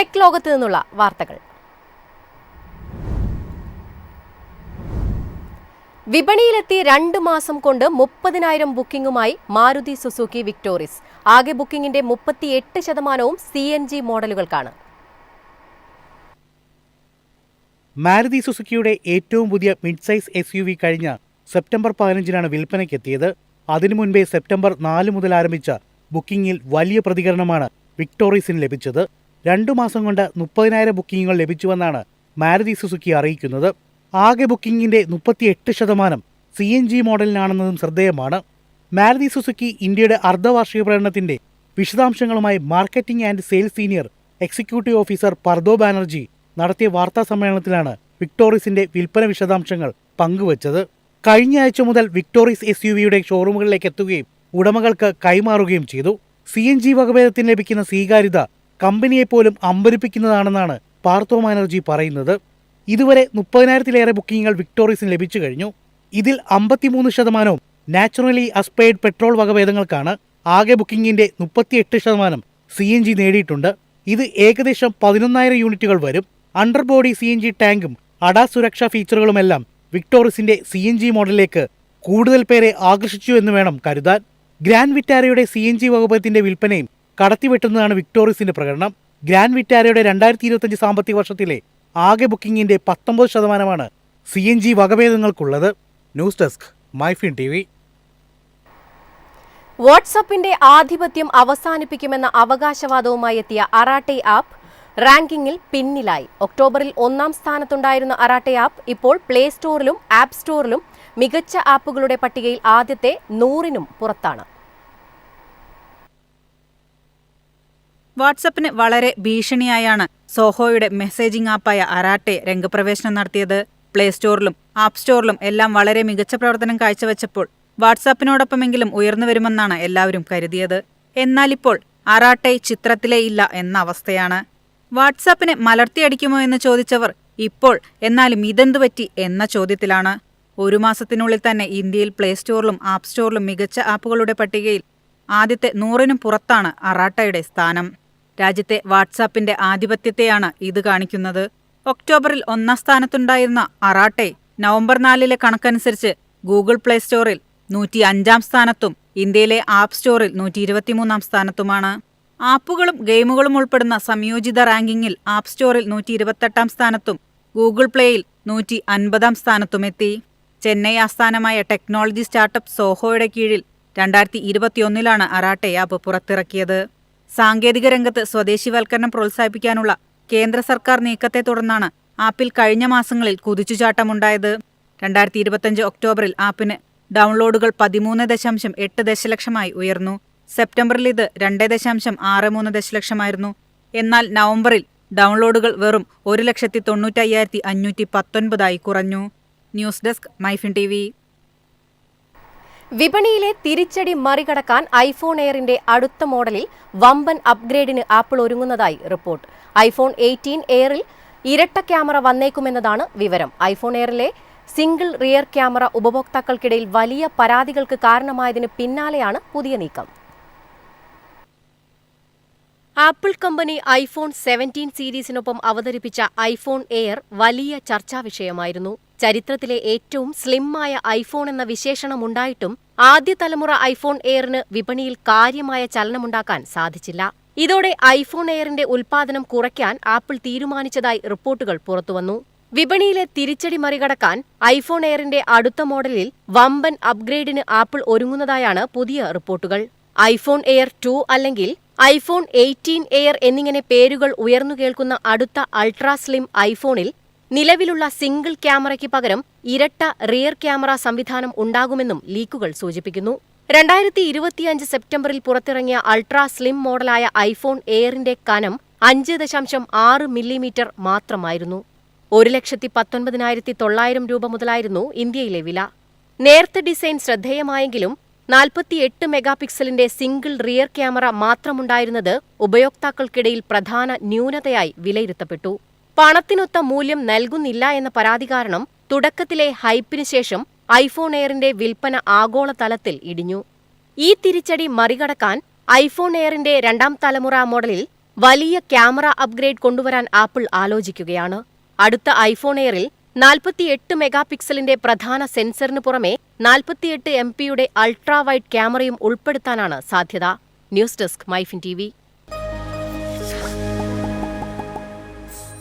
Tech ലോകത്ത് നിന്നുള്ള വാർത്തകൾ. വിപണിയിലെത്തി 2 മാസം കൊണ്ട് 30,000 ബുക്കിംഗുമായി മാരുതി സുസുക്കി വിക്ടോറിസ്. ആകെ ബുക്കിംഗിന്റെ 38% CNG മോഡലുകൾക്കാണ്. മാരുതി സുസുക്കിയുടെ ഏറ്റവും പുതിയ മിഡ് സൈസ് SUV കഴിഞ്ഞ സെപ്റ്റംബർ 15-നാണ് വിൽപ്പനയ്ക്കെത്തിയത്. അതിനു മുൻപേ സെപ്റ്റംബർ 4 മുതൽ ആരംഭിച്ച ബുക്കിംഗിൽ വലിയ പ്രതികരണമാണ് വിക്ടോറിസിന് ലഭിച്ചത്. 2 മാസം കൊണ്ട് 30,000 ബുക്കിംഗുകൾ ലഭിച്ചുവെന്നാണ് മാരുതി സുസുക്കി അറിയിക്കുന്നത്. ആകെ ബുക്കിംഗിന്റെ 38% CNG മോഡലിനാണെന്നതും ശ്രദ്ധേയമാണ്. മാരുതി സുസുക്കി ഇന്ത്യയുടെ അർദ്ധവാർഷിക പ്രകടനത്തിന്റെ വിശദാംശങ്ങളുമായി marketing and sales senior executive officer Partho Banerjee നടത്തിയ വാർത്താ സമ്മേളനത്തിലാണ് വിക്ടോറിസിന്റെ വിൽപ്പന വിശദാംശങ്ങൾ പങ്കുവച്ചത്. കഴിഞ്ഞ ആഴ്ച മുതൽ വിക്ടോറിസ് SUVയുടെ ഷോറൂമുകളിലേക്ക് എത്തുകയും ഉടമകൾക്ക് കൈമാറുകയും ചെയ്തു. CNG വകഭേദത്തിന് ലഭിക്കുന്ന സ്വീകാര്യത കമ്പനിയെപ്പോലും അമ്പരിപ്പിക്കുന്നതാണെന്നാണ് പാർത്തോ ബാനർജി പറയുന്നത്. ഇതുവരെ 30,000-ലേറെ ബുക്കിംഗുകൾ വിക്ടോറിസിന് ലഭിച്ചു കഴിഞ്ഞു. ഇതിൽ 53% നാച്ചുറലി അസ്പയർഡ് പെട്രോൾ വകഭേദങ്ങൾക്കാണ്. ആകെ ബുക്കിംഗിന്റെ 38% CNG നേടിയിട്ടുണ്ട്. ഇത് ഏകദേശം 11,000 യൂണിറ്റുകൾ വരും. അണ്ടർബോഡി CNG ടാങ്കും ADAS സുരക്ഷാ ഫീച്ചറുകളുമെല്ലാം വിക്ടോറിസിന്റെ CNG മോഡലിലേക്ക് കൂടുതൽ പേരെ ആകർഷിച്ചു എന്ന് വേണം കരുതാൻ. ഗ്രാൻഡ് വിറ്റാരയുടെ CNG വകുപ്പത്തിന്റെ വിൽപ്പനയും കടത്തിവെട്ടുന്നതാണ് വിക്ടോറിസിന്റെ പ്രകടനം. ഗ്രാൻഡ് വിറ്റാരയുടെ 2025 സാമ്പത്തിക വർഷത്തിലെ ആകെ ബുക്കിംഗിന്റെ 19% CNG വകഭേദങ്ങൾക്കുള്ളത്. News desk MyFin TV. വാട്സാപ്പിന്റെ ആധിപത്യം അവസാനിപ്പിക്കുമെന്ന അവകാശവാദവുമായി എത്തിയ അറാട്ടെ ആപ്പ് റാങ്കിങ്ങിൽ പിന്നിലായി. ഒക്ടോബറിൽ 1-ാം സ്ഥാനത്തുണ്ടായിരുന്ന അറാട്ടെ ആപ്പ് ഇപ്പോൾ പ്ലേ സ്റ്റോറിലും ആപ്പ് സ്റ്റോറിലും മികച്ച ആപ്പുകളുടെ പട്ടികയിൽ ആദ്യത്തെ 100-നും പുറത്താണ്. വാട്സാപ്പിന് വളരെ ഭീഷണിയായാണ് സോഹോയുടെ മെസ്സേജിംഗ് ആപ്പായ അറാട്ടെ രംഗപ്രവേശനം നടത്തിയത്. പ്ലേ സ്റ്റോറിലും ആപ്പ് സ്റ്റോറിലും എല്ലാം വളരെ മികച്ച പ്രവർത്തനം കാഴ്ചവെച്ചപ്പോൾ വാട്സാപ്പിനോടൊപ്പമെങ്കിലും ഉയർന്നു വരുമെന്നാണ് എല്ലാവരും കരുതിയത്. എന്നാലിപ്പോൾ അറാട്ടെ ചിത്രത്തിലേ ഇല്ല എന്ന അവസ്ഥയാണ്. വാട്സാപ്പിനെ മലർത്തിയടിക്കുമോ എന്ന് ചോദിച്ചവർ ഇപ്പോൾ എന്നാലും ഇതെന്തുപറ്റി എന്ന ചോദ്യത്തിലാണ്. 1 മാസത്തിനുള്ളിൽ തന്നെ ഇന്ത്യയിൽ പ്ലേ സ്റ്റോറിലും ആപ്പ് സ്റ്റോറിലും മികച്ച ആപ്പുകളുടെ പട്ടികയിൽ ആദ്യത്തെ 100-നും പുറത്താണ് അറാട്ടയുടെ സ്ഥാനം. രാജ്യത്തെ വാട്സാപ്പിന്റെ ആധിപത്യത്തെയാണ് ഇത് കാണിക്കുന്നത്. ഒക്ടോബറിൽ 1-ാം സ്ഥാനത്തുണ്ടായിരുന്ന അറാട്ടെ നവംബർ 4-ലെ കണക്കനുസരിച്ച് ഗൂഗിൾ പ്ലേ സ്റ്റോറിൽ 105-ാം സ്ഥാനത്തും ഇന്ത്യയിലെ ആപ്പ് സ്റ്റോറിൽ 123-ാം സ്ഥാനത്തുമാണ്. ആപ്പുകളും ഗെയിമുകളും ഉൾപ്പെടുന്ന സംയോജിത റാങ്കിങ്ങിൽ ആപ്പ് സ്റ്റോറിൽ 128-ാം സ്ഥാനത്തും ഗൂഗിൾ പ്ലേയിൽ 150-ാം സ്ഥാനത്തുമെത്തി. ചെന്നൈ ആസ്ഥാനമായ ടെക്നോളജി സ്റ്റാർട്ടപ്പ് സോഹോയുടെ കീഴിൽ 2021-ലാണ് അറാട്ടെ ആപ്പ് പുറത്തിറക്കിയത്. സാങ്കേതിക രംഗത്ത് സ്വദേശിവൽക്കരണം പ്രോത്സാഹിപ്പിക്കാനുള്ള കേന്ദ്ര സർക്കാർ നീക്കത്തെ തുടർന്നാണ് ആപ്പിൽ കഴിഞ്ഞ മാസങ്ങളിൽ കുതിച്ചുചാട്ടമുണ്ടായത്. 2025 ഒക്ടോബറിൽ ആപ്പിന് ഡൗൺലോഡുകൾ 13.8 ദശലക്ഷമായി ഉയർന്നു. സെപ്റ്റംബറിൽ ഇത് 2.63 ദശലക്ഷമായിരുന്നു. എന്നാൽ നവംബറിൽ ഡൗൺലോഡുകൾ വെറും 1,95,519 കുറഞ്ഞു. News desk MyFin TV. വിപണിയിലെ തിരിച്ചടി മറികടക്കാൻ ഐഫോൺ എയറിന്റെ അടുത്ത മോഡലിൽ വമ്പൻ അപ്ഗ്രേഡിന് ആപ്പിൾ ഒരുങ്ങുന്നതായി റിപ്പോർട്ട്. ഐഫോൺ 18 എയറിൽ ഇരട്ട ക്യാമറ വന്നേക്കുമെന്നതാണ് വിവരം. ഐഫോൺ എയറിലെ സിംഗിൾ റിയർ ക്യാമറ ഉപഭോക്താക്കൾക്കിടയിൽ വലിയ പരാതികൾക്ക് കാരണമായതിന് പിന്നാലെയാണ് പുതിയ നീക്കം. ആപ്പിൾ കമ്പനി ഐഫോൺ 17 സീരീസിനൊപ്പം അവതരിപ്പിച്ച ഐഫോൺ എയർ വലിയ ചർച്ചാ വിഷയമായിരുന്നു. ചരിത്രത്തിലെ ഏറ്റവും സ്ലിമ്മായ ഐഫോൺ എന്ന വിശേഷണമുണ്ടായിട്ടും ആദ്യ തലമുറ ഐഫോൺ എയറിന് വിപണിയിൽ കാര്യമായ ചലനമുണ്ടാക്കാൻ സാധിച്ചില്ല. ഇതോടെ ഐഫോൺ എയറിന്റെ ഉൽപ്പാദനം കുറയ്ക്കാൻ ആപ്പിൾ തീരുമാനിച്ചതായി റിപ്പോർട്ടുകൾ പുറത്തുവന്നു. വിപണിയിലെ തിരിച്ചടി മറികടക്കാൻ ഐഫോൺ എയറിന്റെ അടുത്ത മോഡലിൽ വമ്പൻ അപ്ഗ്രേഡിന് ആപ്പിൾ ഒരുങ്ങുന്നതായാണ് പുതിയ റിപ്പോർട്ടുകൾ. ഐഫോൺ എയർ 2 അല്ലെങ്കിൽ ഐഫോൺ 18 എയർ എന്നിങ്ങനെ പേരുകൾ ഉയർന്നു കേൾക്കുന്ന അടുത്ത അൾട്രാ സ്ലിം ഐഫോണിൽ നിലവിലുള്ള സിംഗിൾ ക്യാമറയ്ക്ക് പകരം ഇരട്ട റിയർ ക്യാമറ സംവിധാനം ഉണ്ടാകുമെന്നും ലീക്കുകൾ സൂചിപ്പിക്കുന്നു. 2025 സെപ്റ്റംബറിൽ പുറത്തിറങ്ങിയ അൾട്രാ സ്ലിം മോഡലായ ഐഫോൺ എയറിന്റെ കനം 5.6 മില്ലിമീറ്റർ മാത്രമായിരുന്നു. 1,19,900 രൂപ മുതലായിരുന്നു ഇന്ത്യയിലെ വില. നേർത്ത ഡിസൈൻ ശ്രദ്ധേയമായെങ്കിലും 48 മെഗാപിക്സലിന്റെ സിംഗിൾ റിയർ ക്യാമറ മാത്രമുണ്ടായിരുന്നത് ഉപയോക്താക്കൾക്കിടയിൽ പ്രധാന ന്യൂനതയായി വിലയിരുത്തപ്പെട്ടു. പണത്തിനൊത്ത മൂല്യം നൽകുന്നില്ല എന്ന പരാതി കാരണം തുടക്കത്തിലെ ഹൈപ്പിന് ശേഷം ഐഫോൺ എയറിന്റെ വിൽപ്പന ആഗോളതലത്തിൽ ഇടിഞ്ഞു. ഈ തിരിച്ചടി മറികടക്കാൻ ഐഫോൺ എയറിന്റെ 2ാം തലമുറ മോഡലിൽ വലിയ ക്യാമറ അപ്ഗ്രേഡ് കൊണ്ടുവരാൻ ആപ്പിൾ ആലോചിക്കുകയാണ്. അടുത്ത ഐഫോൺ എയറിൽ 48 മെഗാ പിക്സലിന്റെ പ്രധാന സെൻസറിന് പുറമെ 48 MP യുടെ അൾട്രാ വൈഡ് ക്യാമറയും ഉൾപ്പെടുത്താനാണ് സാധ്യത. News desk MyFin TV.